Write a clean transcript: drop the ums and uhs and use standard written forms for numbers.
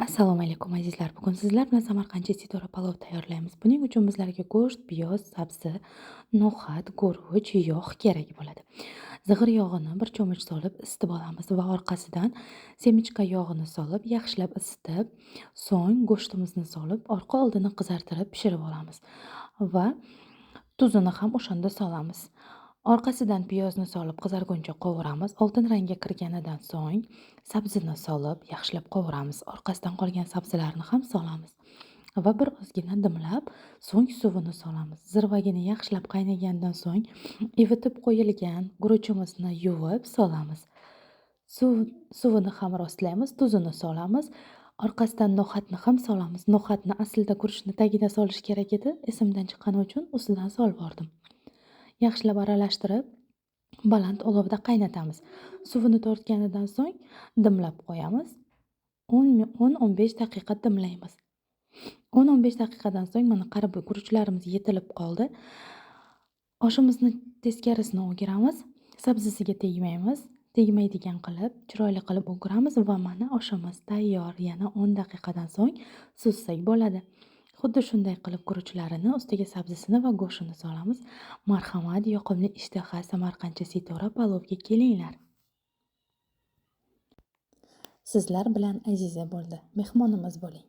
Assalomu alaykum azizlar. Bugun sizlar bilan samarqandcha sitora palov tayyorlaymiz. Buning uchun bizlarga go'sht, piyoz, sabzi, no'xat, guruch, yog' kerak bo'ladi. Zig'ir yog'ini bir cho'mich solib isitib olamiz va orqasidan semichka yog'ini solib yaxshilab isitib, so'ng go'shtimizni solib, orqa oldini qizartirib pishirib olamiz va tuzini ham o'shanda solamiz. Orqasidan piyozni solib qizarguncha qovuramiz. Oltin rangga kirganidan so'ng sabzini solib yaxshilab qovuramiz. Orqasidan qolgan sabzilarni ham solamiz va bir ozgina dimlab, so'ng suvini solamiz. Zirvagini yaxshilab qaynagandan so'ng ivitib qo'yilgan guruchimizni yuvib solamiz. Suvini ham rostlaymiz, tuzini solamiz. Orqasidan no'xatni ham solamiz. No'xatni aslida guruchni tagida solish kerak edi, esimdan chiqqani uchun ustidan solib yubordim. Yaxshilab aralashtirib, baland olovda qaynatamiz. Suvini tortganidan so'ng dimlab qo'yamiz. 10-15 daqiqa dimlaymiz. 10-15 daqiqadan so'ng mana qarab guruchlarimiz yetilib qoldi. Oshimizni teskarisini o'giramiz. Sabzisiga tegmaymiz. Tegmaydigan qilib, chiroyli qilib o'giramiz va mana oshimiz tayyor. Yana 10 daqiqadan so'ng suzsak bo'ladi. Xuddi shunday qilib guruchlarini, ustiga sabzisini va go'shtini solamiz. Marhamat, yoqimli ishtaha samarqandcha sitora palovga kelinglar. Sizlar bilan Aziza bo'ldi. Mehmonimiz bo'ling.